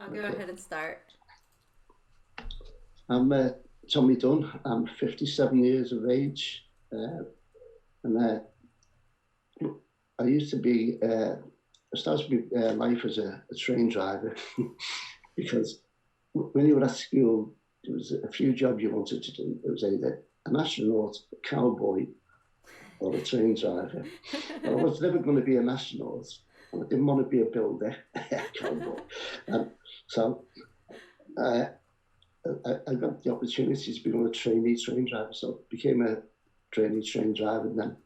I'll go Okay. ahead and start. I'm Tommy Dunne. I'm 57 years of age, and I used to be. I started my life as a train driver because when you were at school, there was a few jobs you wanted to do. It was either an astronaut, a cowboy, or a train driver. Well, I was never going to be an astronaut. And I didn't want to be a builder, a cowboy. And so uh, I got the opportunity to become a trainee train driver. So I became a trainee train driver. And then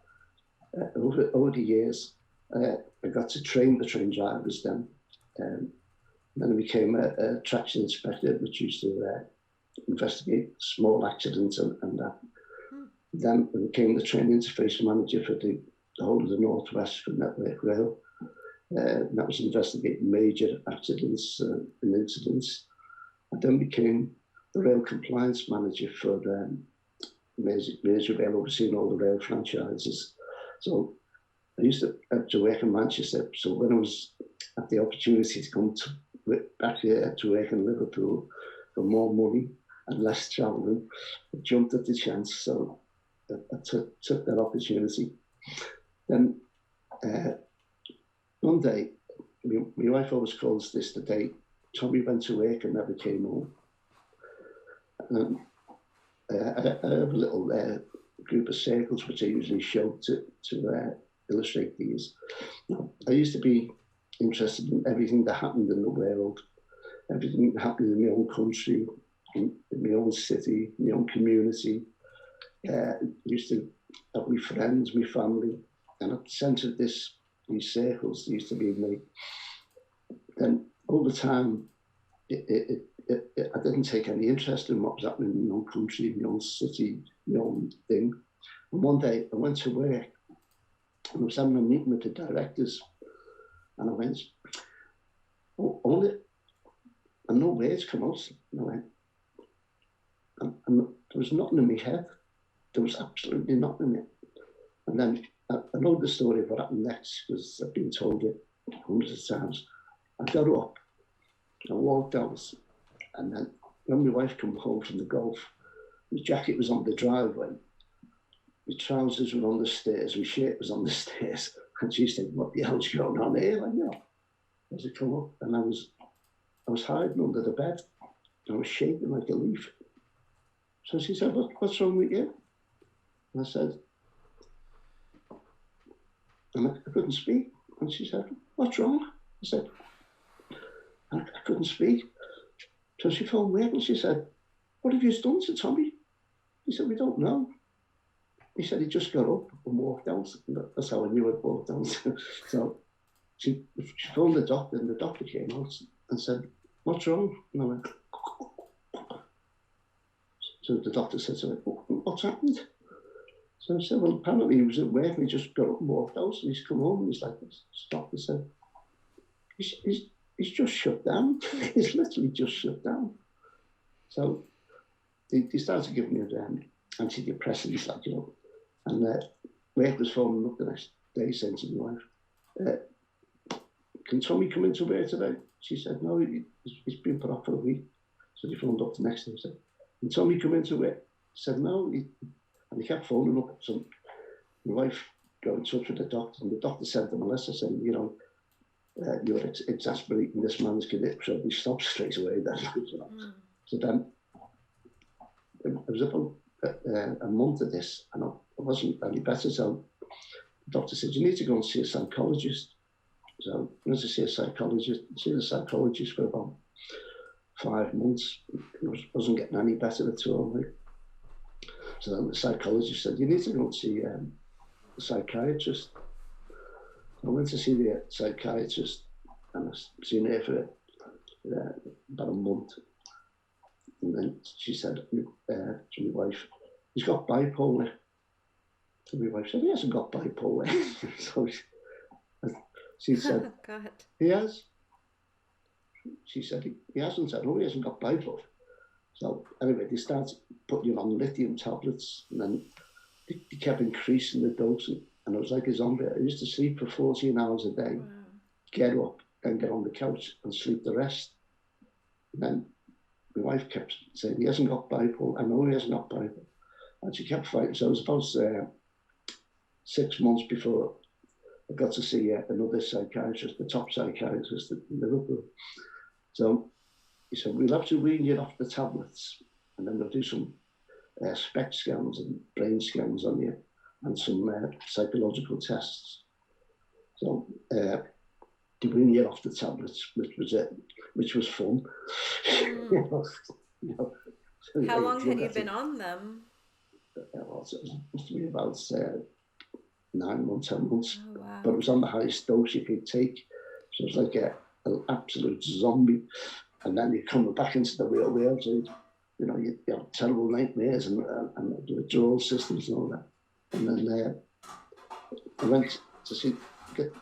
over the years, I got to train the train drivers then. Then I became a traction inspector, which used to investigate small accidents and that. Then I became the train interface manager for the whole of the Northwest for Network Rail. That was investigating major accidents and incidents. I then became the rail compliance manager for Major Rail, overseeing all the rail franchises. So I used to work in Manchester. So when I was had the opportunity to come back here to work in Liverpool for more money and less travelling, I jumped at the chance. So I took that opportunity. Then one day, my wife always calls this the day Tommy went to work and never came home. I have a little group of circles which I usually show to illustrate these. I used to be interested in everything that happened in the world, everything that happened in my own country, in my own city, my own community. I used to have my friends, my family, and at the centre of these circles there used to be me. Then over time, I didn't take any interest in what was happening in my own country, my own city, my own thing. And one day I went to work and I was having a meeting with the directors, and I went, and no words come out. And I went, and there was nothing in my head. There was absolutely nothing in it. And then I know the story of what happened next because I've been told it hundreds of times. I got up, I walked out, and then when my wife came home from the golf, my jacket was on the driveway, my trousers were on the stairs, my shirt was on the stairs, and she said, "What the hell's going on here?" Like, no. As I come up, and I was hiding under the bed, I was shaking like a leaf. So she said, "What's wrong with you?" And I said, and I couldn't speak. And she said, "What's wrong?" I said, I couldn't speak. So she phoned me up and she said, "What have you done to Tommy?" He said, "We don't know." He said he just got up and walked out. And that's how I knew I'd walked out. So she phoned the doctor, and the doctor came out and said, "What's wrong?" And I went, so the doctor said to me, "What's happened?" So I said, "Well, apparently he was at work and he just got up and walked out, and he's come home and he's like," the doctor said, he's just shut down. He's literally just shut down. So they started giving me antidepressants, like, and work was phoning up the next day saying to my wife, "Can Tommy come into work today?" She said, "No, he's been put off for a week." So they phoned up the next day and said, "Can Tommy come into work?" She said, "No." And he kept phoning up. So my wife got in touch with the doctor, and the doctor sent them a letter saying, "You're exasperating this man's condition." So he stopped straight away then. So then it was about a month of this, and I wasn't any better. So the doctor said, "You need to go and see a psychologist." So I went to see a psychologist. See the psychologist for about 5 months. It wasn't getting any better at all. So then the psychologist said, "You need to go and see a psychiatrist." I went to see the psychiatrist, and I've seen her for about a month. And then she said to my wife, "He's got bipolar." And my wife said, "He hasn't got bipolar." So she said, God. "He has." She said, "He hasn't." I said, "No, he hasn't got bipolar." So anyway, they started putting you on lithium tablets, and then they kept increasing the dose, and I was like a zombie. I used to sleep for 14 hours a day, get up, then get on the couch and sleep the rest. And then my wife kept saying, he hasn't got bipolar. I know he hasn't got bipolar. And she kept fighting. So it was about 6 months before I got to see another psychiatrist, the top psychiatrist in Liverpool. So he said, we'll have to wean you off the tablets, and then we'll do some SPECT scans and brain scans on you, and some psychological tests. So to wean you off the tablets, which was fun. How long had you been on them? Well, it must be about 9 months, 10 months. Oh, wow. But it was on the highest dose you could take. So it was like an absolute zombie. And then you're coming back into the real world. So, you have terrible nightmares and the withdrawal systems and all that. And then I went to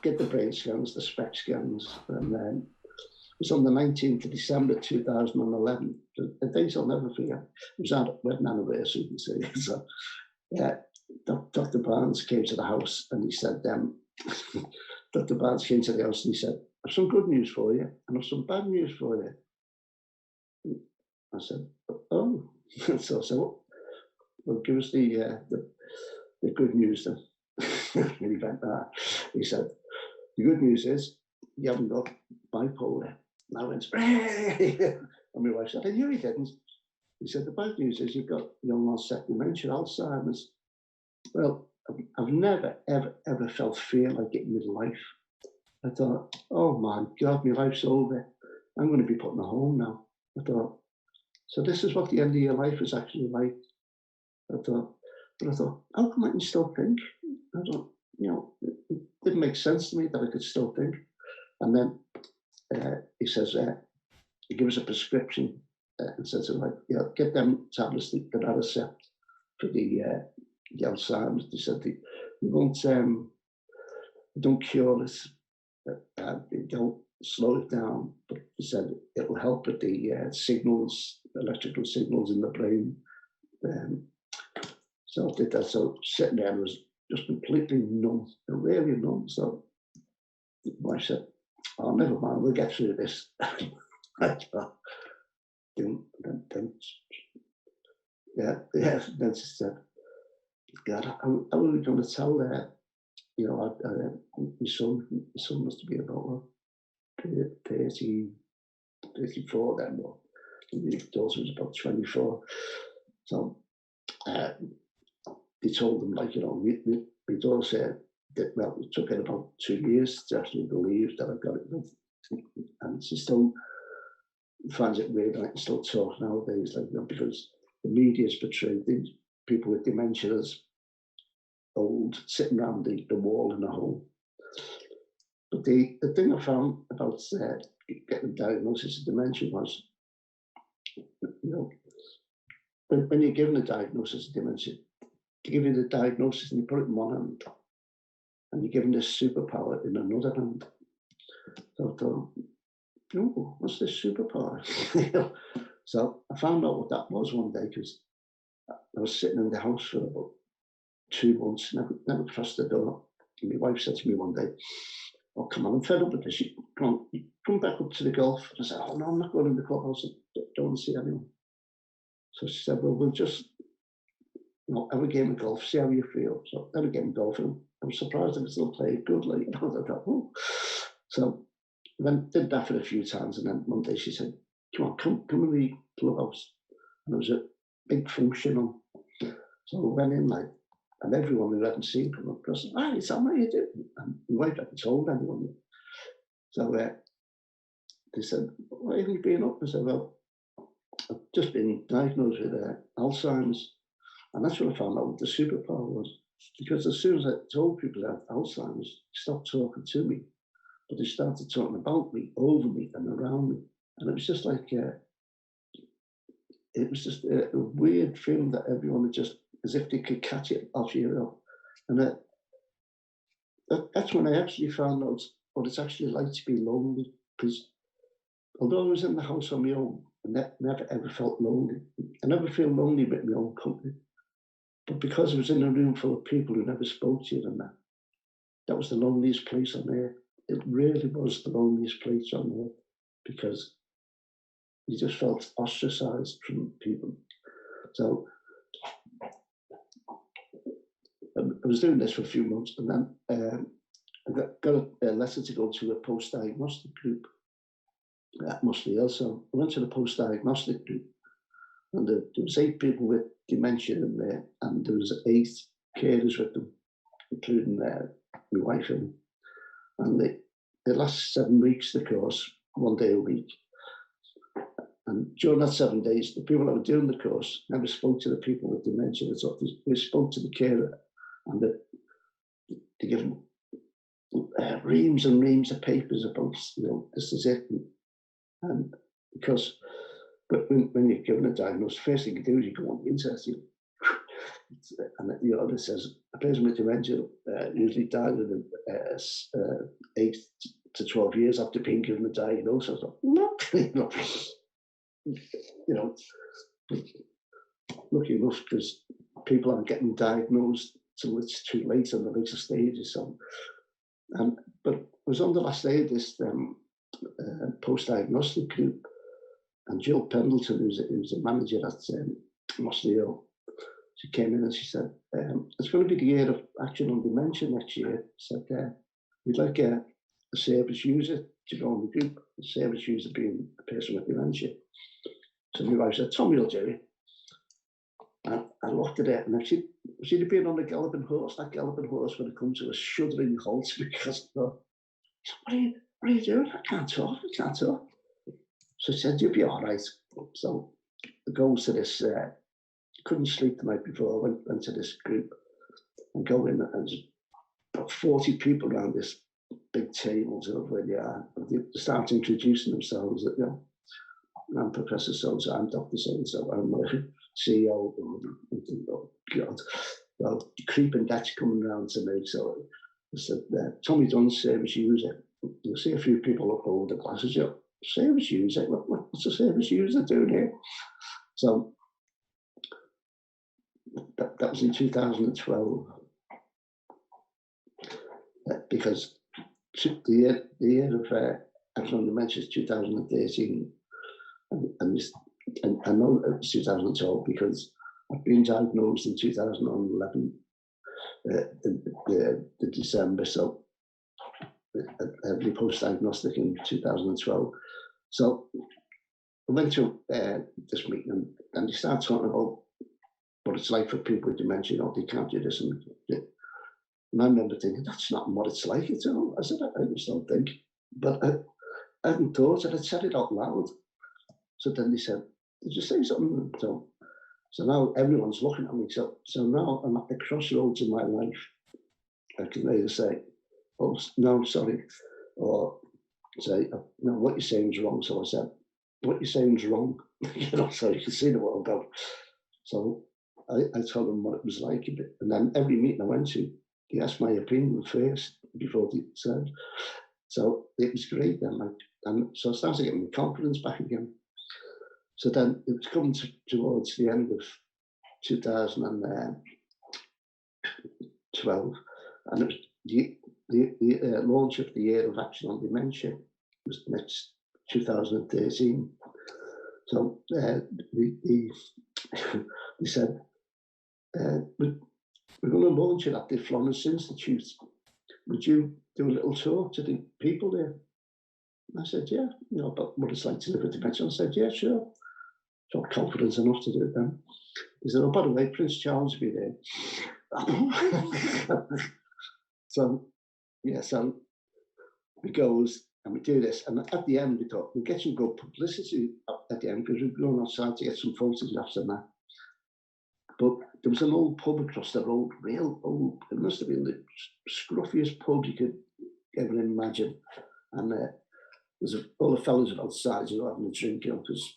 get the brain scans, the SPECT scans. And then it was on the 19th of December 2011. The dates I'll never forget. It was our wedding anniversary, you can say. So, Dr. Barnes came to the house and he said, Dr. Barnes came to the house and he said, I have some good news for you and I have some bad news for you. I said, oh. So I said, well, give us the good news then. And he went there. He said, the good news is you haven't got bipolar. And I went, and my wife said, I knew he didn't. He said, the bad news is you've got young onset dementia, Alzheimer's. Well, I've never, ever felt fear like it in my life. I thought, oh my God, my life's over. I'm going to be put in a home now. I thought, so this is what the end of your life is actually like. I thought, how come I can still think? I thought, it didn't make sense to me that I could still think. And then he says, he gives a prescription and says, get them tablets that are accept for the Alzheimer's. They said they don't cure it, they don't slow it down, but they said it'll help with the signals, electrical signals in the brain. So I did that. So sitting there was just completely numb, really numb. So I said, oh, never mind, we'll get through this. Then she said, God, how are we going to tell that? My son must be about 30, 34 then, or my daughter was about 24. So they told them, my daughter said that, well, it took her about 2 years to actually believe that I got it. And she still finds it weird that I can still talk nowadays, because the media's portrayed these people with dementia as old, sitting around the wall in a home. But the thing I found about getting a diagnosis of dementia was, when you're given a diagnosis of dementia, they give you the diagnosis and you put it in one hand, and you're given this superpower in another hand. So I thought, what's this superpower? So I found out what that was one day, because I was sitting in the house for about 2 months, never crossed the door. And my wife said to me one day, oh, come on, I'm fed up with this. Come back up to the golf. And I said, oh, no, I'm not going in the clubhouse. I don't want to see anyone. So she said, well, we'll just have a game of golf, see how you feel. So I had a game of golf, and I was surprised I could still play good. I thought, oh. So I then did that for a few times, and then one day she said, come in the clubhouse. And there was a big function on. So I went in, and everyone who hadn't seen come across, hi, Tom, how you doing? And my wife hadn't told anyone. So they said, why have you been up? I said, well, I've just been diagnosed with Alzheimer's. And that's what I found out what the superpower was. Because as soon as I told people that I had Alzheimer's, they stopped talking to me, but they started talking about me, over me, and around me. And it was just like, it was just a weird feeling that everyone had just, as if they could catch it off you. And that's when I actually found out what it's actually like to be lonely. Because although I was in the house on my own, I never ever felt lonely. I never feel lonely with my own company. But because I was in a room full of people who never spoke to you, and that was the loneliest place on earth. It really was the loneliest place on earth, because you just felt ostracized from people. So I was doing this for a few months, and then I got a letter to go to a post-diagnostic group at Musty Hill. So I went to the post-diagnostic group, and there was 8 people with dementia in there, and there was 8 carers with them, including my wife. And the last 7 weeks, the course, 1 day a week. And during that 7 days, the people that were doing the course never spoke to the people with dementia. They spoke to the carer, and they give them reams and reams of papers about, this is it. And because, but when you're given a diagnosis, first thing you do is you go on the internet, and it says a person with dementia usually died within 8 to 12 years after being given a diagnosis. Lucky enough, because people aren't getting diagnosed till it's too late on the later stages. So, but I was on the last day of this post-diagnostic group, and Jill Pendleton, who's a manager at Musty Hill, she came in and she said, it's going to be the year of action on dementia next year. She said, we'd like a service user to go on the group, a service user being a person with dementia. So my wife said, Tommy will do it. And I looked at it, and she'd have been on a galloping horse. That galloping horse would have come to a shuddering halt because, what are you doing? I can't talk. So she said, you'll be all right. So I go to this, couldn't sleep the night before, I went to this group and go in, and there's about 40 people around this big table over there. They start introducing themselves. I'm Professor so-and-so, I'm Dr. so-and-so, I'm the CEO. Oh, God. Well, creeping Dutch coming around to me. So I said, Tommy Dunne, service user. You'll see a few people up over the glasses. Service user? What's a service user doing here? So that was in 2012. Because the year of action on dementia is 2013. And I know it was 2012 because I've been diagnosed in 2011, the December, so the post-diagnostic in 2012. So I went to this meeting, and they started talking about what it's like for people with dementia. They can't do this. And I remember thinking, that's not what it's like at all. I said, I just don't think. But I hadn't thought it, I'd said it out loud. So then they said, did you say something? So now everyone's looking at me. So now I'm at the crossroads in my life. I can either say, oh, no, sorry. Or say, no, what you're saying is wrong. So I said, what you're saying is wrong. So you can see the world out. So I told them what it was like. And then every meeting I went to, they asked my opinion first before they said. So it was great then. And so I started getting my confidence back again. So then it was coming towards the end of 2012, and it was the launch of the Year of Action on Dementia was next 2013. So they said, we're going to launch it at the Florence Institute. Would you do a little talk to the people there? And I said, yeah, about what it's like to live with dementia. I said, yeah, sure. Felt confidence enough to do it then. He said, oh, by the way, Prince Charles will be there. So we goes and we do this. And at the end, we thought, we'll get some good publicity at the end because we're going outside to get some photographs and that. But there was an old pub across the road, real old. It must have been the scruffiest pub you could ever imagine. And all the fellas were outside, having a drink, because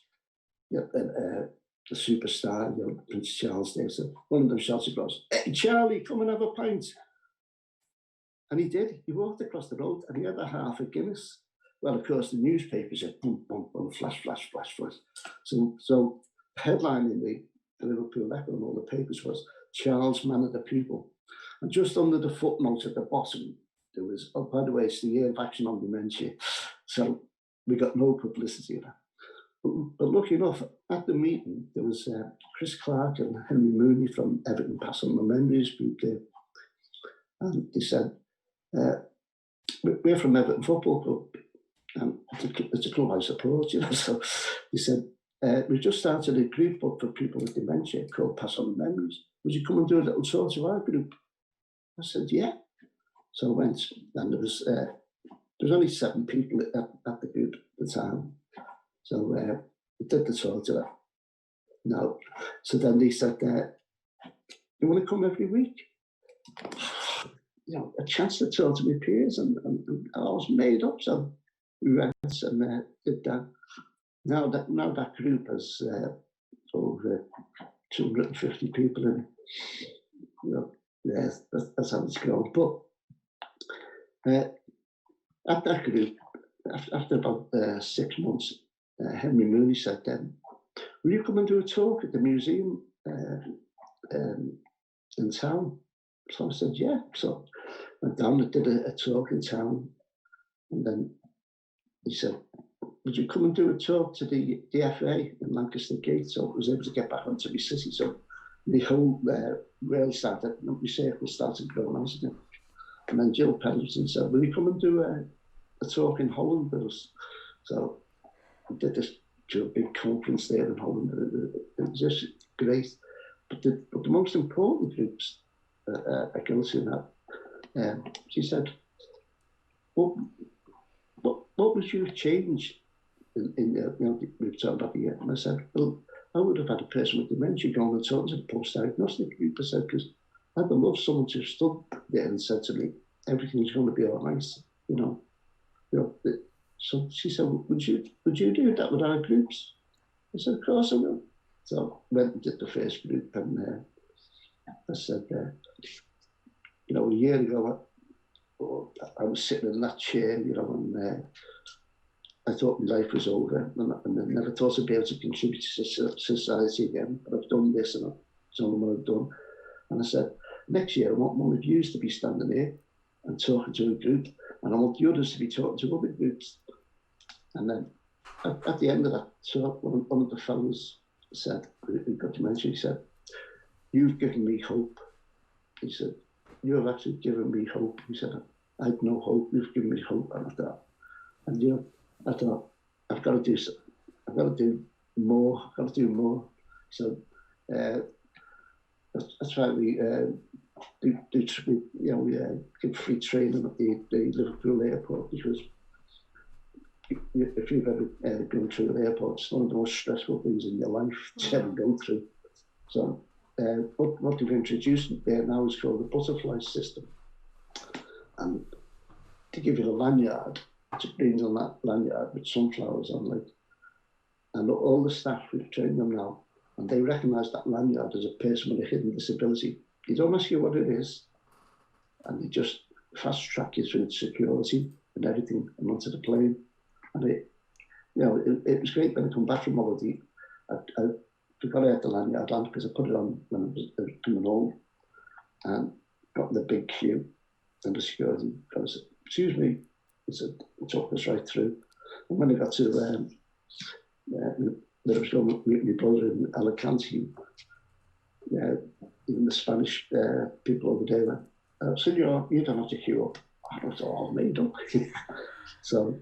the superstar, Prince Charles there. So one of them shouts across, hey, Charlie, come and have a pint. And he did. He walked across the road and he had a half a Guinness. Well, of course, the newspapers said, boom, boom, boom, flash, flash, flash, flash. So the headline in the Liverpool Echo and all the papers was, Charles, man of the people. And just under the footnote at the bottom, there was, oh, by the way, it's the Year of Action on Dementia. So we got no publicity of that. But lucky enough, at the meeting, there was Chris Clark and Henry Mooney from Everton Pass On the Memories group there. And they said, we're from Everton Football Club, and it's a club I support, you know. So they said, we just started a group up for people with dementia called Pass On the Memories. Would you come and do a little tour to our group? I said, yeah. So I went, and there was only 7 people at the group at the time. So we did the tour to that. No. So then they said, you want to come every week? You know, a chance to talk to my peers, and I was made up. So we went and did that. Now that group has over 250 people in it. You know, yeah, that's how it's grown. But at that group, after about 6 months, Henry Mooney said, will you come and do a talk at the museum in town? So I said, yeah. So I went down and did a talk in town. And then he said, would you come and do a talk to the FA in Lancaster Gate? So I was able to get back onto my city. So the whole rail started, my circle started growing out again. And then Jill Pendleton said, will you come and do a talk in Holland with us? So we did this big conference there in Holland. It was just great. But the most important groups I go to now, she said, what would you change in you know, we've talked about the year? And I said, well, I would have had a person with dementia going and talking to the post-diagnostic group. I said, because I'd have loved someone to have stood there and said to me, everything's going to be all right, you know. So she said, would you do that with our groups? I said, of course I will. So I went and did the first group, and I said, you know, a year ago, I was sitting in that chair, you know, and I thought my life was over, and I never thought I'd be able to contribute to society again. But I've done this, and I've done what I've done. And I said, next year I want one of you to be standing here and talking to a group, and I want the others to be talking to other groups. And then at the end of that talk, one of the fellows said, who got dementia, he said, you've given me hope. He said, you have actually given me hope. He said, I had no hope, you've given me hope. And I thought, you know, I've got to do more. I've got to do more. So that's why we give free training at the Liverpool airport, because if you've ever been through an airport, it's one of the most stressful things in your life to ever go through. So what they've introduced there now is called the butterfly system, and to give you the lanyard, to bring on that lanyard with sunflowers on, like, and all the staff, we've trained them now, and they recognise that lanyard as a person with a hidden disability. They don't ask you what it is, and they just fast track you through security and everything and onto the plane. And it was great when I come back from holiday. I forgot I had the lanyard on because I put it on when I was coming home, and got in the big queue, and the security guy said, excuse me, he said, took us right through. And when I got to there was going to meet my brother in Alicante, even the Spanish people over there went, Senor, you don't have to queue up. I was all made up. So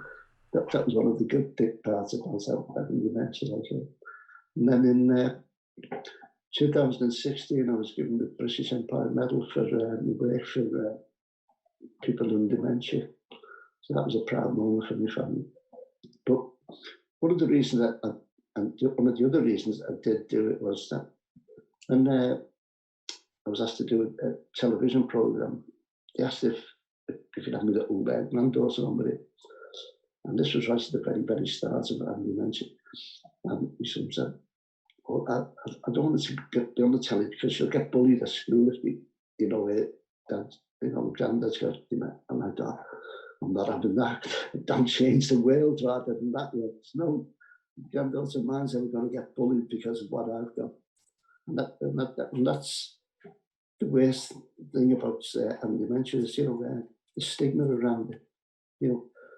that was one of the good parts about having dementia. And then in 2016, I was given the British Empire Medal for my work for people in dementia. So that was a proud moment for my family. But one of the reasons one of the other reasons I did do it was that when I was asked to do a television programme, they asked if you'd have my little granddaughter on with it. And this was right at the very, very start of having dementia. And my son said, well, I don't want to be on the telly because she'll get bullied at school if granddad's got dementia. And I thought, I'm not having that. Don't change the world rather than that. No, granddaughter of mine's ever going to get bullied because of what I've got. And that's the worst thing about having dementia is, the stigma around it.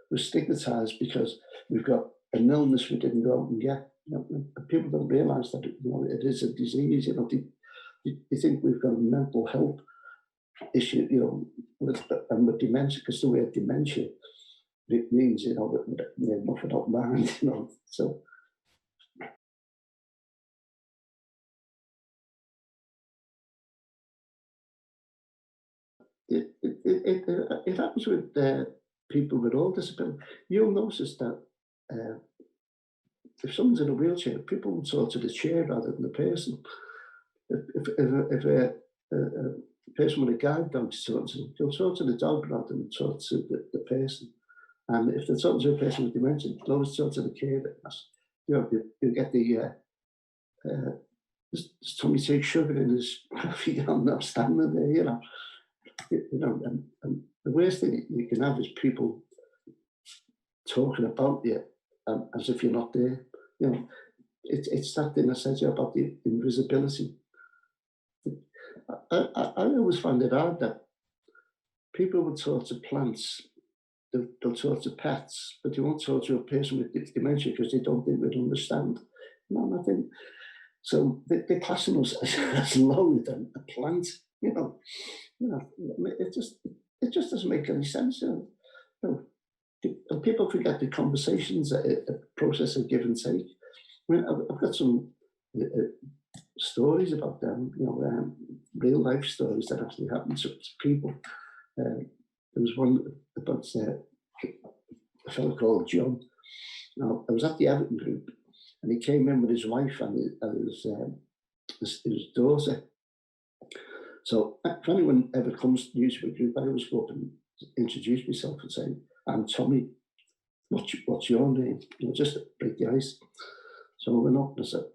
We're stigmatized because we've got an illness we didn't go out and get. and people don't realise that it is a disease. They think we've got a mental health issue, with dementia, because the word dementia, it means, that we're nothing up mind, So it happens with people with all disability. You'll notice that uh, if someone's in a wheelchair, people will talk to the chair rather than the person. If a person with a guide dog talks to them, they'll talk to the dog rather than talk to the person. And if they're talking to a person with dementia, they'll always talk to the carer. You get the does Tommy take sugar in his coffee? I'm not standing there, and the worst thing you can have is people talking about you as if you're not there. It's that thing I said to you about the invisibility. I always find it hard that people will talk to plants, they'll talk to pets, but they won't talk to a person with dementia because they don't think they'd understand. No, I think so. They're classing us as lower than a plant. It just doesn't make any sense. And people forget the conversations, a process of give and take. I mean, I've got some stories about them, real life stories that actually happened to people. There was one about a fellow called John. Now, I was at the Everton group, and he came in with his wife and his daughter. So if anyone ever comes to use the group, I always go up and introduce myself and say, "I'm Tommy. What's your name?" Just to break the ice. So I went up and I said,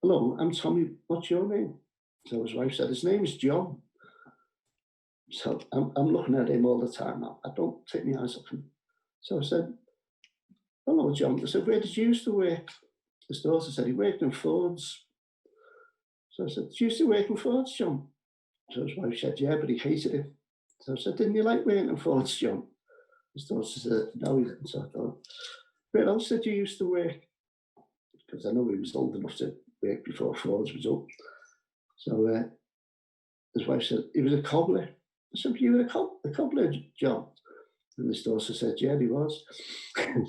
"Hello, I'm Tommy. What's your name?" So his wife said, "His name is John." So I'm looking at him all the time now. I don't take my eyes off him. So I said, "Hello, John." I said, "Where did you used to work?" His daughter said, "He worked in Ford's." So I said, "Did you used to work in Ford's, John?" So his wife said, "Yeah, but he hated it." So I said, "Didn't you like working in Ford's, John?" His daughter said, "No, he didn't." So I thought, "Where else did you used to work?" Because I know he was old enough to work before Ford's was up. So his wife said, "He was a cobbler." I said, "You were a cobbler, John?" And his daughter said, "Yeah, he was." I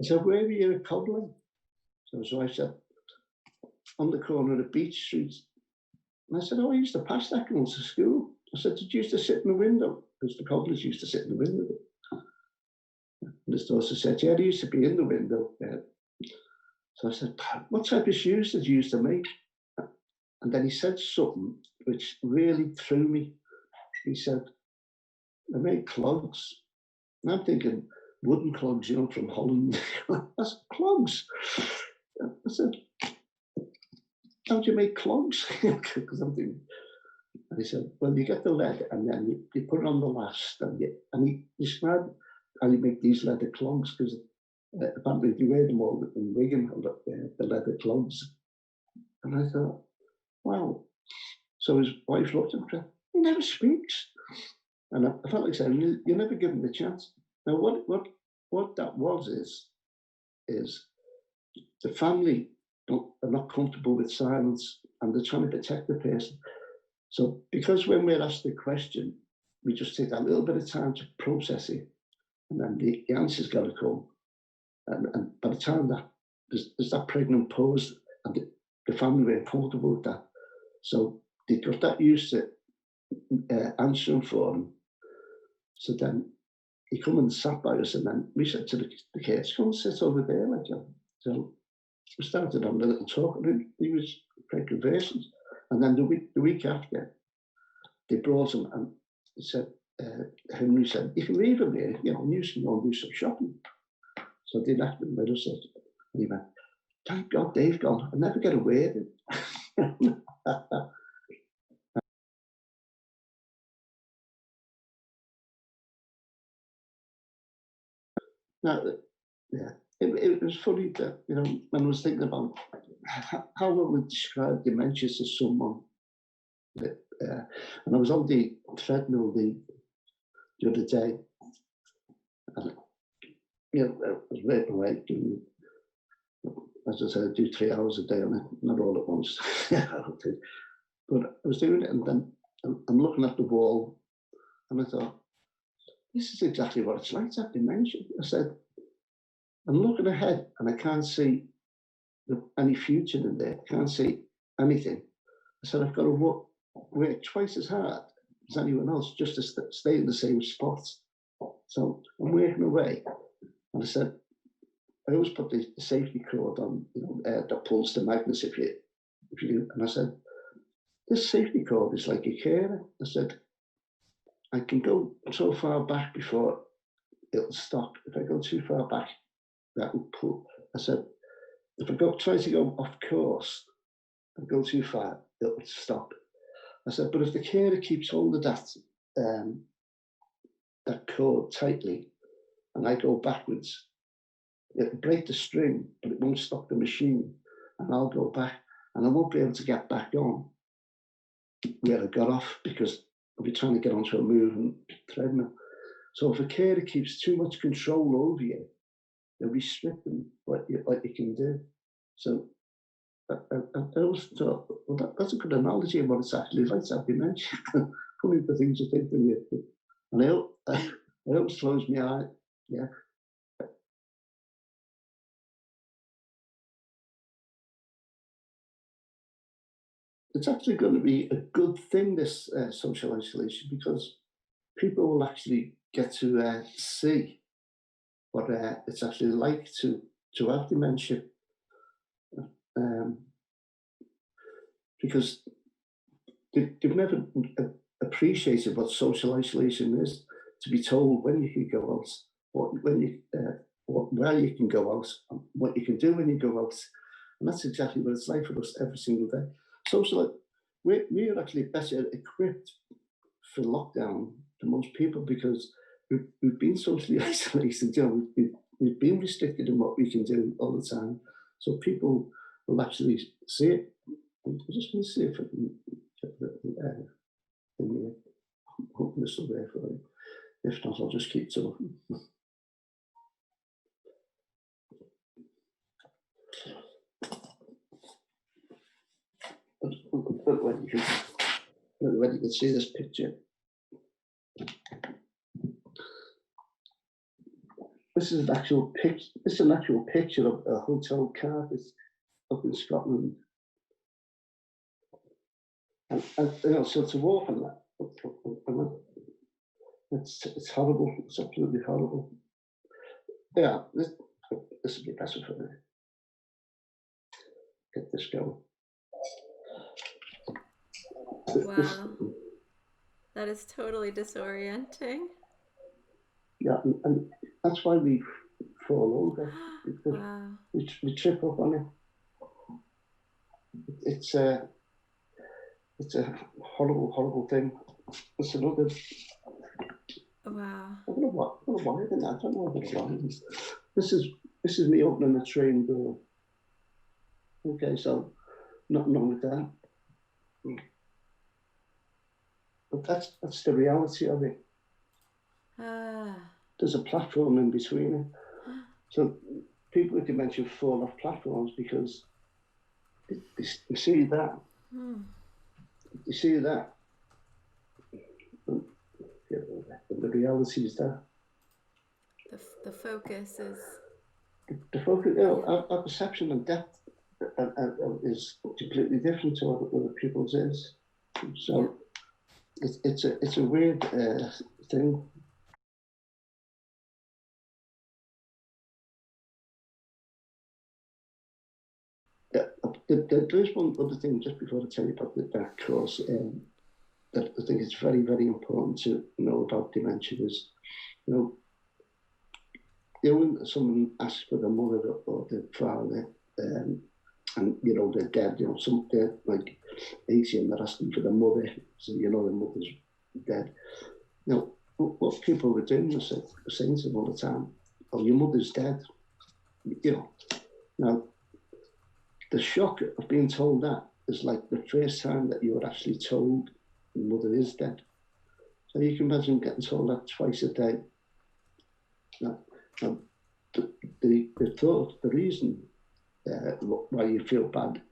said, "Where were you cobbling?" So his wife said, "On the corner of Beach Street." And I said, "Oh, I used to pass that going to school." I said, "Did you used to sit in the window?" Because the cobblers used to sit in the window. And his daughter said, "Yeah, they used to be in the window." So I said, "What type of shoes did you used to make?" And then he said something which really threw me. He said, "I made clogs." And I'm thinking, wooden clogs, from Holland. That's clogs. I said, "How do you make clogs?" Because I'm thinking, and he said, "Well, you get the leather and then you put it on the last." And he described how you make these leather clogs, because apparently they wear them all in Wigan, the leather clogs. And I thought, wow. So his wife looked at him and said, "He never speaks." And I felt like saying, you never give him the chance. Now, what that was is the family are not comfortable with silence, and they're trying to protect the person. So because when we're asked the question, we just take a little bit of time to process it, and then the answer's got to come. And by the time that there's that pregnant pause, and the family were comfortable with that, so they got that used to answering for him. So then he come and sat by us, and then we said to the kids, "Come and sit over there," like that. So we started on a little talk, and he was quite conversant. And then the week after, they brought him, and he said, Henry said, "You can leave him here, and you can go and do some shopping." So they left him with us, and he went, "Thank God they've gone. I never get a word in." Now, yeah, it was funny that, when I was thinking about how I would describe dementia to someone that, and I was on the treadmill the other day, and I was working away doing as I said, I do 3 hours a day on it, not all at once. But I was doing it, and then I'm looking at the wall, and I thought, this is exactly what it's like to have dementia. I said, I'm looking ahead, and I can't see any future in there. I can't see anything. I said, I've got to work twice as hard as anyone else just to stay in the same spot. So I'm working away. And I said, I always put the safety cord on, that pulls the magnets if you do. And I said, this safety cord is like a carer. I said, I can go so far back before it'll stop. If I go too far back, that will pull. I said, if I try to go off course and go too far, it'll stop. I said, but if the carer keeps hold of that cord tightly, and I go backwards, it'll break the string, but it won't stop the machine. And I'll go back, and I won't be able to get back on where I got off, because I'll be trying to get onto a moving treadmill. So if a carer keeps too much control over you, they're restricting what you can do. So I always thought, well, that's a good analogy of what it's actually like to have dementia. Funny the things you think when you, and I always close my eye. Yeah. It's actually going to be a good thing, this social isolation, because people will actually get to see what it's actually like to have dementia, because they've never appreciated what social isolation is. To be told when you can go out, where you can go out, and what you can do when you go out, and that's exactly what it's like for us every single day. Social, we're actually better equipped for lockdown than most people, because we've been socially isolated. We've been restricted in what we can do all the time. So people will actually see it. I'm just going to see if I can get the in here. I'm hoping this will be there for you. If not, I'll just keep talking. But when you can see this picture, this is an actual picture. This is an actual picture of a hotel carpet up in Scotland, and so to walk on that, it's horrible. It's absolutely horrible. Yeah, this would be better for me. Get this going. Wow, that is totally disorienting. Yeah, and that's why we fall over, because Wow. we trip up on it. It's a horrible, horrible thing. It's another. Wow. I don't know why. I don't know what it's like. This is me opening the train door. Okay, so nothing wrong with that. But that's the reality of it. There's a platform in between it. So people with dementia fall off platforms because they see that. You see that. And the reality is that. The focus is. The focus, our perception of depth is completely different to what other people's is. So it's a weird thing. There's one other thing just before I tell you about that course that I think is very, very important to know about dementia is, when someone asks for the mother or the father, and they're dead, they're like 80 and they're asking for the mother, so the mother's dead. What people were doing was saying to them all the time, oh, your mother's dead. Now, the shock of being told that is like the first time that you were actually told your mother is dead. So you can imagine getting told that twice a day. Now, the reason why you feel bad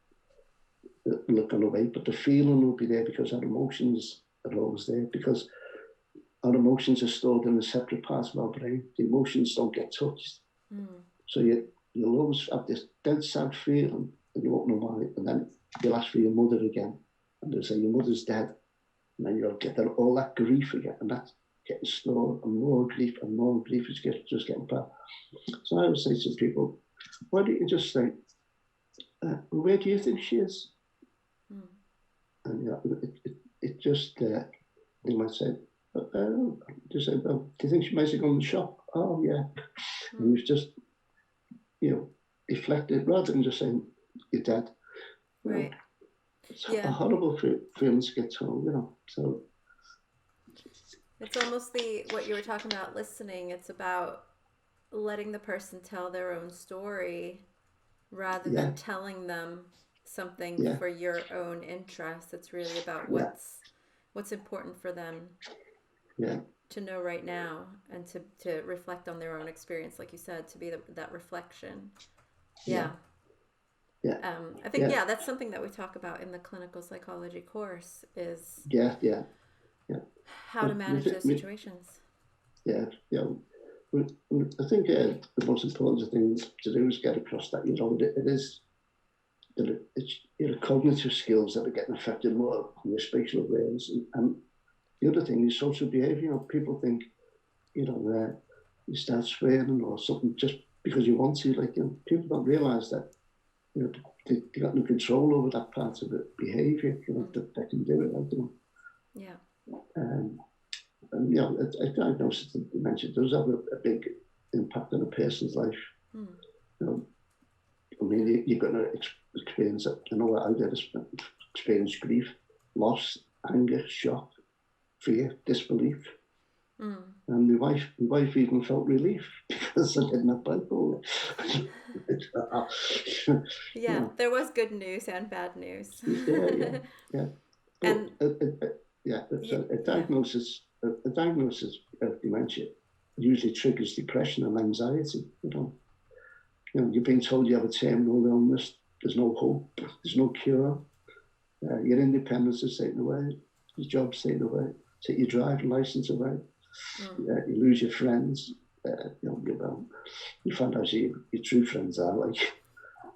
looking away, but the feeling will be there because our emotions are always there, because our emotions are stored in the separate parts of our brain. The emotions don't get touched. So you'll always have this dead sad feeling and you won't know why, and then you'll ask for your mother again and they'll say your mother's dead, and then you'll get all that grief again, and that's getting stored, and more grief is just getting bad. So I would say to people, why don't you just say, where do you think she is? And it just, they might say, just say, well, do you think she might have gone to the shop? Oh, yeah. And you've just, deflected rather than just saying, you're dead. Right. It's a horrible feeling to get told, so. It's almost what you were talking about, listening. It's about letting the person tell their own story rather than telling them something for your own interest. It's really about what's important for them to know right now, and to reflect on their own experience, like you said, to be that reflection. I think that's something that we talk about in the clinical psychology course is how to manage those situations. I think the most important thing to do is get across that it's your cognitive skills that are getting affected more than your spatial awareness, and the other thing is social behaviour. People think you start swearing or something just because you want to. People don't realise that they got no control over that part of the behaviour. That they can do it. And a diagnosis of dementia does have a big impact on a person's life. You're going to experience it. I know what I did, experience grief, loss, anger, shock, fear, disbelief. And my wife even felt relief because I didn't have bipolar. There was good news and bad news. But a diagnosis of dementia usually triggers depression and anxiety. You're being told you have a terminal illness. There's no hope. There's no cure. Your independence is taken away. Your job's taken away. Take your driving license away. You lose your friends. You find out who your true friends are like.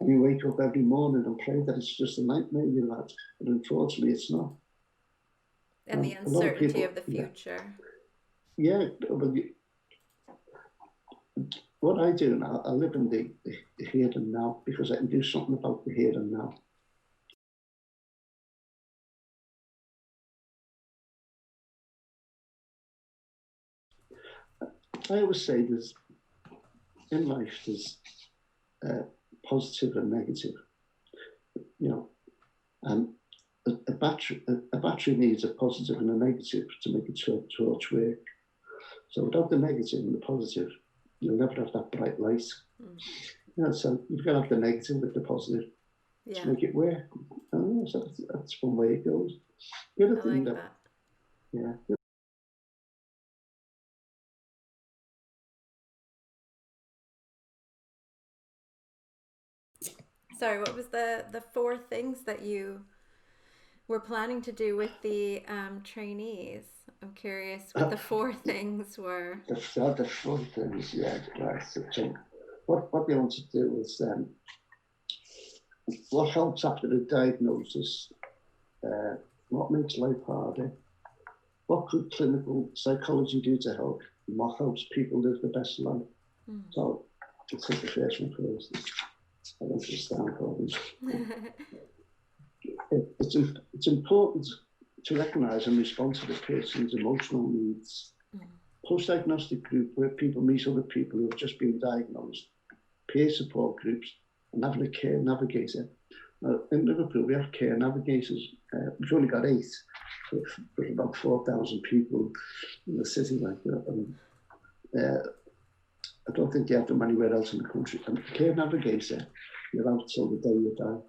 And you wake up every morning and pray that it's just a nightmare you've had. But unfortunately, it's not. And the uncertainty of the future. What I do now, I live in the here and now because I can do something about the here and now. I always say in life there's positive and negative, and a battery needs a positive and a negative to make a torch work. So without the negative and the positive, you'll never have that bright light. So you've got to have the negative with the positive to make it work. So that's one way it goes. The other thing that. Sorry, what was the 4 things that you were planning to do with the trainees? I'm curious what the 4 things were. The 4 things, right. So what they want to do is what helps after the diagnosis, what makes life harder, what could clinical psychology do to help, and what helps people live the best life. So let's take the first one first. I don't just stand for It's important to recognise and respond to the person's emotional needs. Post-diagnostic group where people meet other people who have just been diagnosed, peer support groups, and having a care navigator. Now, in Liverpool, we have care navigators. We've only got 8 for about 4,000 people in the city like that. And, I don't think they have them anywhere else in the country. And the care navigator, you're out till the day you die.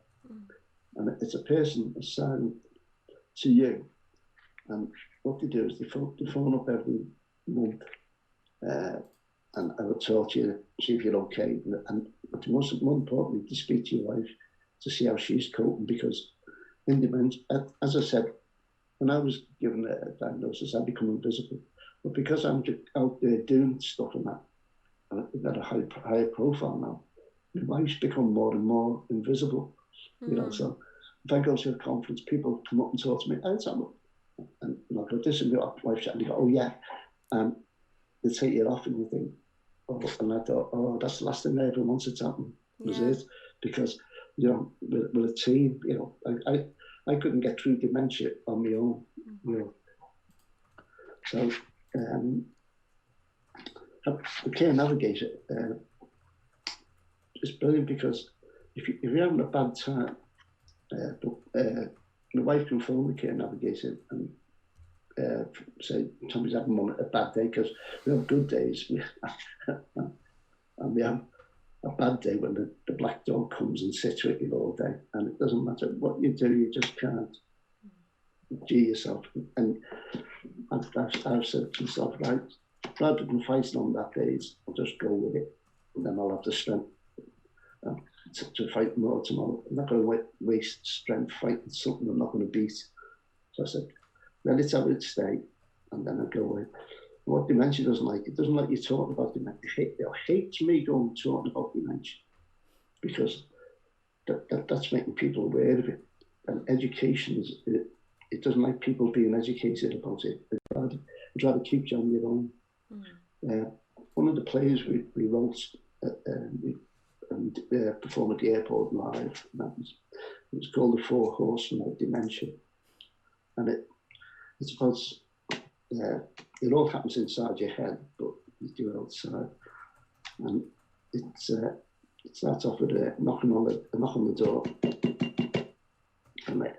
And it's a person assigned to you. And what they do is they phone up every month and I would talk to you, see if you're okay, and but more importantly, to speak to your wife to see how she's coping, because in dementia, as I said, when I was given a diagnosis, I become invisible. But because I'm out there doing stuff and that, and I've got a higher profile now, my wife's become more and more invisible. You know, so if I go to a conference, people come up and talk to me, and I go, this is your wife, and they go, oh yeah, they take it off, and you think, oh, and I thought, oh, that's the last thing I ever wanted to happen, was it? Because, you know, with a team, you know, I couldn't get through dementia on my own, you know. So, the care navigator, it's brilliant, because if you're having a bad time, my wife can phone the care navigator and say Tommy's having a bad day, because we have good days, and we have a bad day when the black dog comes and sits with you all day, and it doesn't matter what you do, you just can't do yourself. And I've said to myself, right, rather than fighting on that days, I'll just go with it, and then I'll have the strength to fight more tomorrow. I'm not going to waste strength fighting something I'm not going to beat. So I said, let it have its day, and then I go away. What dementia doesn't like, it doesn't like you talking about dementia. It hates me going talking about dementia, because that's making people aware of it. And education it doesn't like people being educated about it. I'd rather keep you on your own. One of the plays we wrote and performed at the airport live, it was called The Four Horsemen of Dementia, and it's about it all happens inside your head, but you do it outside, and it starts off with a knock on the door, and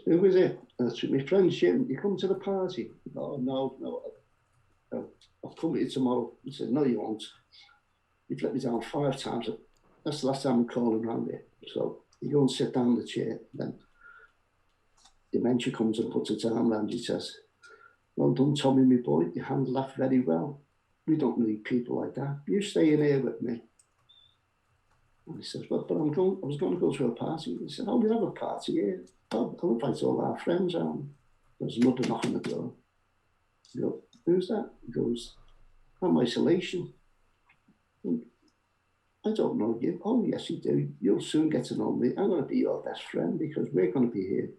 who is it? That's my friend Jim. You come to the party? Oh no, I'll come with you tomorrow. He said, no, you won't. You've let me down 5 times. That's the last time I'm calling around here. So you go and sit down in the chair. Then dementia comes and puts its arm around you, says, well done, Tommy, my boy. You handled that very well. We don't need people like that. You stay in here with me. And he says, well, but I was going to go to a party. He said, oh, we have a party here. I'll invite all our friends on. There's another knock on the door. I go, who's that? He goes, I'm isolation. I don't know you. Oh, yes, you do. You'll soon get to know me. I'm going to be your best friend, because we're going to be here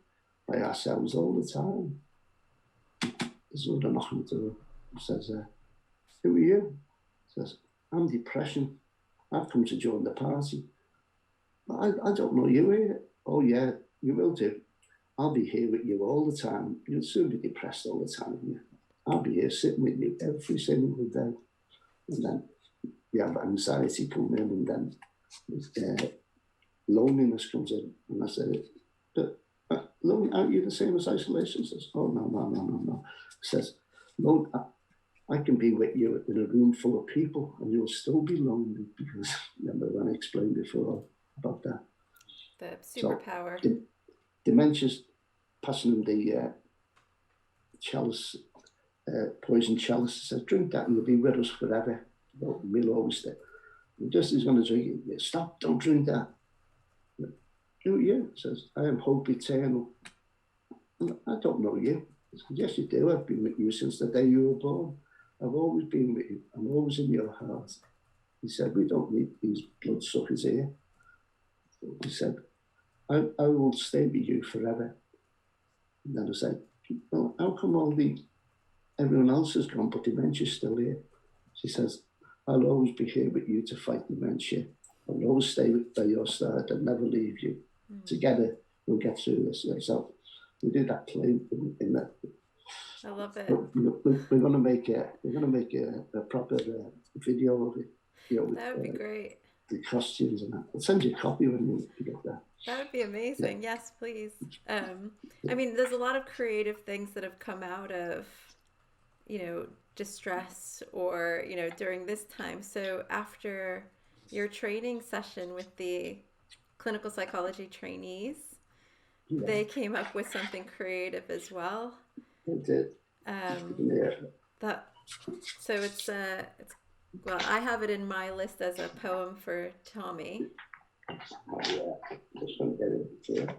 by ourselves all the time. There's another knock on the door. He says, who are you? He says, I'm depression. I've come to join the party. I don't know you here. Oh, yeah, you will do. I'll be here with you all the time. You'll soon be depressed all the time. I'll be here sitting with you every single day. And then you have anxiety come in, and then loneliness comes in. And I said, but aren't you the same as isolation? He says, oh, no. He says, no, I can be with you in a room full of people and you'll still be lonely, because remember when I explained before about that. The superpower. So, dementia's passing him the chalice, poison chalice. He says, drink that and you'll be with us forever. We'll always stay. And just as he's going to drink it, stop, don't drink that. Who are you? He says, I am hope eternal. And I don't know you. He says, yes, you do. I've been with you since the day you were born. I've always been with you. I'm always in your heart. He said, we don't need these bloodsuckers here. He said, I will stay with you forever. And then I said, well, how come everyone else has gone, but dementia's still here? She says, I'll always be here with you to fight dementia. I'll always stay by your side and never leave you. Together, we'll get through this. So we did that play in that. I love it. We're going to make a proper video of it. You know, that would be great. The costumes and that. I'll send you a copy when you get there. That would be amazing. Yeah. Yes, please. I mean, there's a lot of creative things that have come out of, distress or, during this time. So after your training session with the clinical psychology trainees, they came up with something creative as well. They did. So it's Well, I have it in my list as a poem for Tommy. Yeah, just don't get it.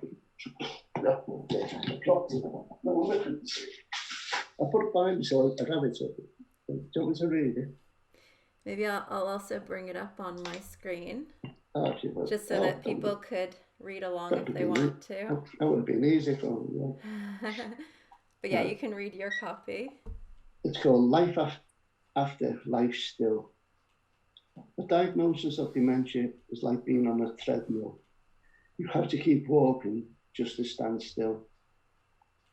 No, I dropped it. No, I put it behind me so I'd have it. So, do you want me to read it? Maybe I'll also bring it up on my screen Oh, if you will. just so Oh, that people could read along that if would they be neat. want to. That would have been easy for me. But yeah, Yeah. you can read your copy. It's called Life After Life Still. A diagnosis of dementia is like being on a treadmill. You have to keep walking just to stand still.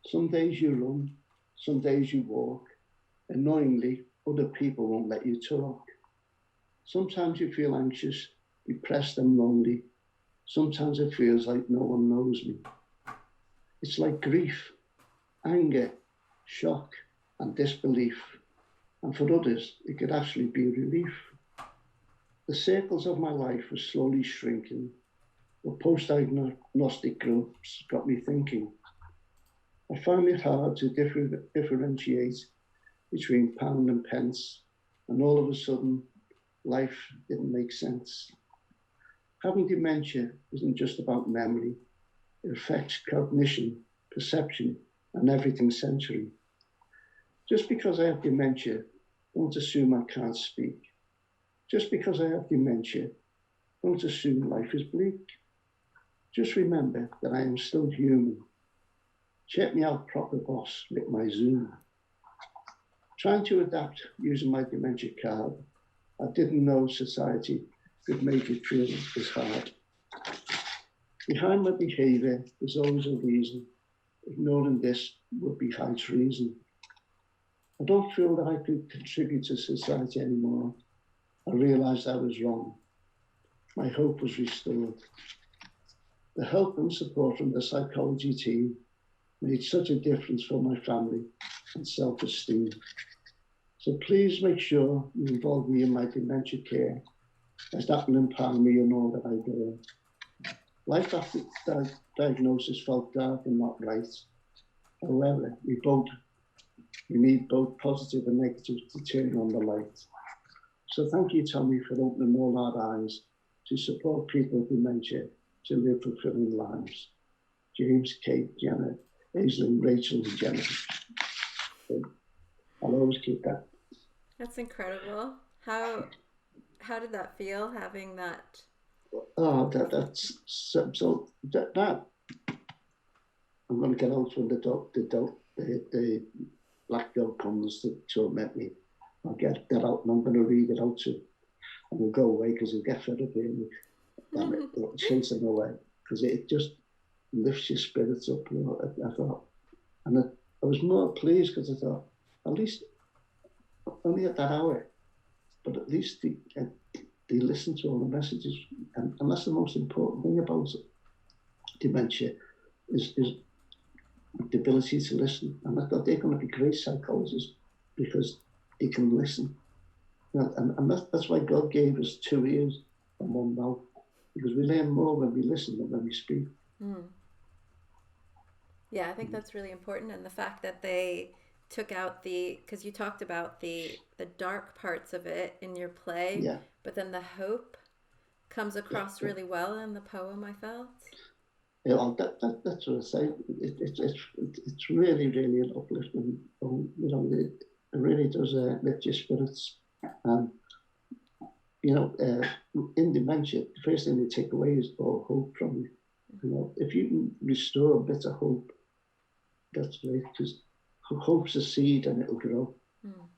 Some days you run, some days you walk. Annoyingly, other people won't let you talk. Sometimes you feel anxious, depressed, and lonely. Sometimes it feels like no one knows me. It's like grief, anger, shock, and disbelief. And for others, it could actually be relief. The circles of my life were slowly shrinking. The post-diagnostic groups got me thinking. I found it hard to differentiate between pound and pence, and all of a sudden, life didn't make sense. Having dementia isn't just about memory, it affects cognition, perception, and everything sensory. Just because I have dementia, don't assume I can't speak. Just because I have dementia, don't assume life is bleak. Just remember that I am still human. Check me out, proper boss, with my Zoom. Trying to adapt using my dementia card, I didn't know society could make it feel this hard. Behind my behaviour, there's always a reason. Ignoring this would be high treason. I don't feel that I could contribute to society anymore. I realised I was wrong. My hope was restored. The help and support from the psychology team made such a difference for my family and self-esteem. So please make sure you involve me in my dementia care, as that will empower me in all that I do. Life after diagnosis felt dark and not right. However, we need both positive and negative to turn on the light. So thank you, Tommy, for opening all our eyes to support people with dementia to live fulfilling lives. James, Kate, Jenna, Aislinn, Rachel, and Jenna. I'll always keep that. That's incredible. How did that feel having that? Oh, that's so that I'm going to get out when the black dog comes to torment me. I'll get that out and I'm going to read it out to him. And we'll go away because he'll get fed up here. Damn it, it'll chase him away because it just lifts your spirits up. You know, I thought, and I was more pleased because I thought, at least only at that hour, but at least they listen to all the messages. And that's the most important thing about dementia is the ability to listen. And I thought they're going to be great psychologists because they can listen. And that's why God gave us 2 ears and 1 mouth, because we learn more when we listen than when we speak. Mm. Yeah, I think that's really important, and the fact that they took out because you talked about the dark parts of it in your play, Yeah. but then the hope comes across really well in the poem. I felt. You know, that's what I say. It's really, really an uplifting poem. You know, it really does lift your spirits. And you know, in dementia, the first thing they take away is all hope from you. You know, if you can restore a bit of hope, that's great, because hope's a seed and it'll grow. Mm.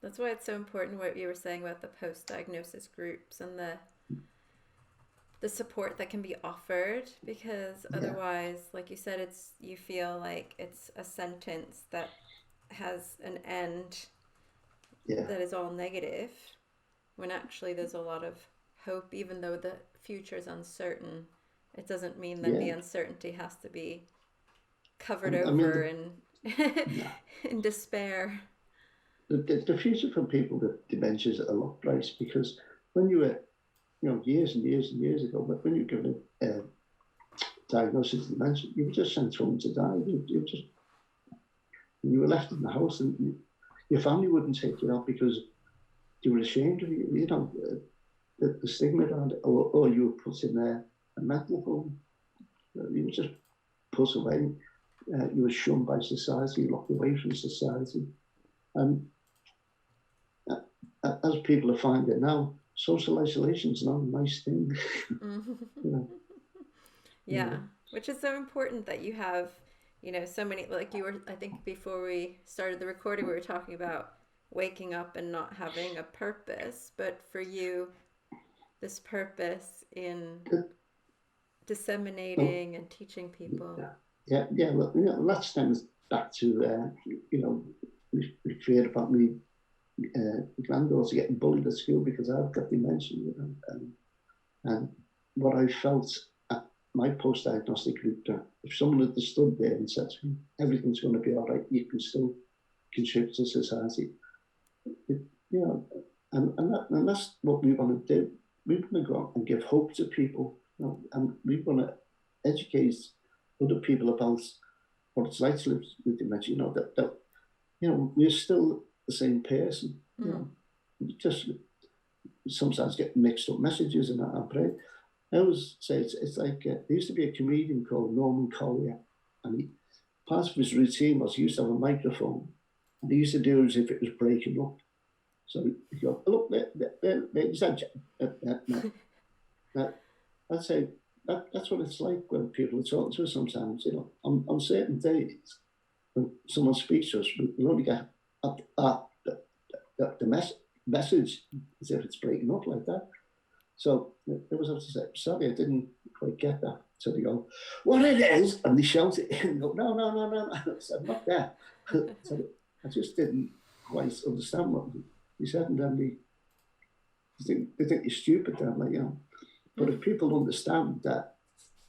That's why it's so important what you were saying about the post-diagnosis groups and the support that can be offered, because otherwise, like you said, you feel like it's a sentence that has an end that is all negative, when actually there's a lot of hope. Even though the future is uncertain, it doesn't mean that the uncertainty has to be covered over in despair. The future for people with dementia is a lot bright, because when you were, you know, years and years and years ago, but when you were given a diagnosis of dementia, you were just sent home to die. You were left in the house, and your family wouldn't take you out because you were ashamed of you, the stigma around it, or you were put in a mental home. You were just put away. You were shunned by society, locked away from society. And as people are finding now, social isolation is not a nice thing. Yeah, which is so important that you have, so many, like you were, I think before we started the recording, we were talking about waking up and not having a purpose, but for you, this purpose in disseminating and teaching people. Yeah. Well, that stems back to, we feared about me granddaughter getting bullied at school because I've got dementia, and what I felt at my post-diagnostic group, that if someone had stood there and said to me, everything's going to be all right, you can still contribute to society, and that's what we want to do. We want to go out and give hope to people, and we want to educate other people about what it's like to live with dementia. That we're still the same person. You just sometimes get mixed up messages and that. I always say it's like there used to be a comedian called Norman Collier, and part of his routine was he used to have a microphone, and he used to do it as if it was breaking up. So you go, look, there's that. I'd say that's what it's like when people are talking to us sometimes. On certain days, when someone speaks to us, we'll only get the message as if it's breaking up like that. So it was, as I said, sorry, I didn't quite get that. So they go, what it is? And they shout it and go, no. I said, not that. So I just didn't quite understand what he said. And then they think you're stupid then, But if people understand that,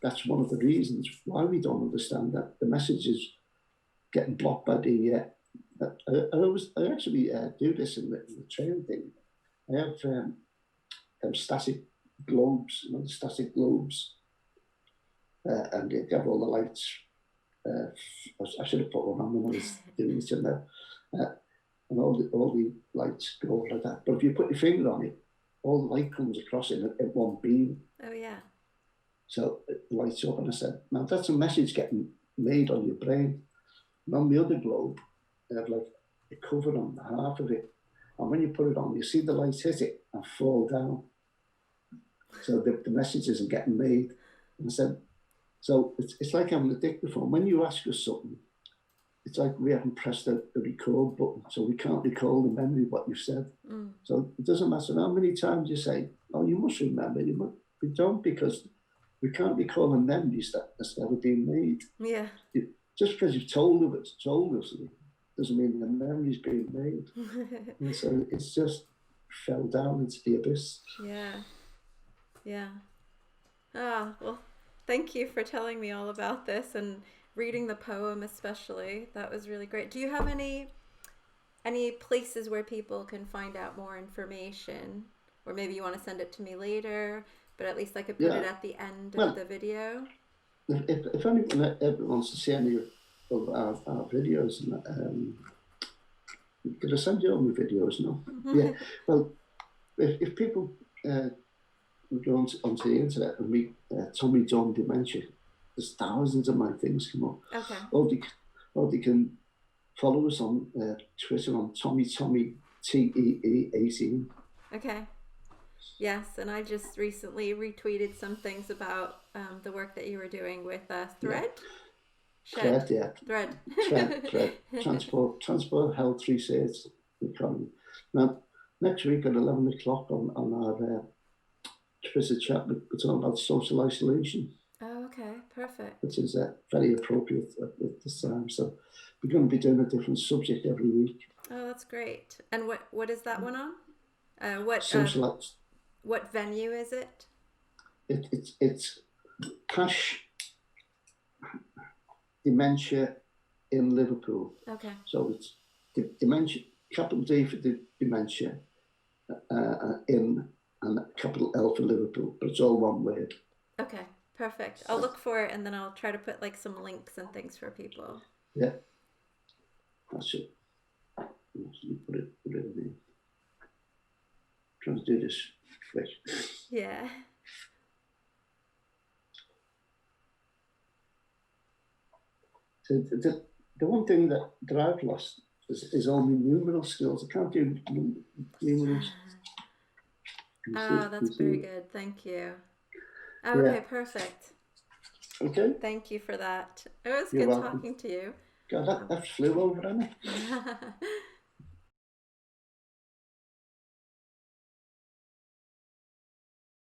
that's one of the reasons why we don't understand that the message is getting blocked by the. I actually do this in the training thing. I have static globes, the static globes, and they have all the lights. I should have put one on when I was doing this in there, and all the lights go like that. But if you put your finger on it, all the light comes across it at one beam. Oh yeah. So it lights up, and I said, now that's a message getting made on your brain. And on the other globe, they have like a cover on half of it, and when you put it on, you see the light hit it and fall down. So the message isn't getting made. And I said, so it's like having a dictaphone. When you ask us something, it's like we haven't pressed the record button, so we can't recall the memory of what you said. So it doesn't matter how many times you say, oh, you must remember. We don't, because we can't recall the memories that's never been made. Yeah. Just because you've told us, doesn't mean the memory's being made. And so it's just fell down into the abyss. Yeah. Ah, well, thank you for telling me all about this and reading the poem especially. That was really great. Do you have any places where people can find out more information? Or maybe you want to send it to me later, but at least I could put it at the end of the video. If anyone ever wants to see any of our videos, could I send you all my videos? No? Yeah. Well, if people go onto the internet and meet Tommy Dunne dementia, there's thousands of my things come up. Okay. Or they can follow us on Twitter on Tommy TEE 18. Okay. Yes, and I just recently retweeted some things about the work that you were doing with Thread. Yeah. Thread. Transport Health Research Economy. Now, next week at 11 o'clock on our Twitter chat, we're talking about social isolation. Oh, okay, perfect. Which is very appropriate at this time. So we're going to be doing a different subject every week. Oh, that's great. And what is that one on? What venue is it? It's Cash Dementia in Liverpool. Okay. So it's dementia, capital D for the dementia, in, and capital L for Liverpool, but it's all one word. Okay, perfect. I'll look for it, and then I'll try to put like some links and things for people. Yeah, that's it. Put it in there. trying to do this quick. Yeah. So the one thing that I've lost is all my numeral skills. I can't do numerals. Oh, that's very good. Thank you. Yeah. Okay, perfect. Okay. Thank you for that. It was You're good welcome. talking to you. God, that flew over, didn't it?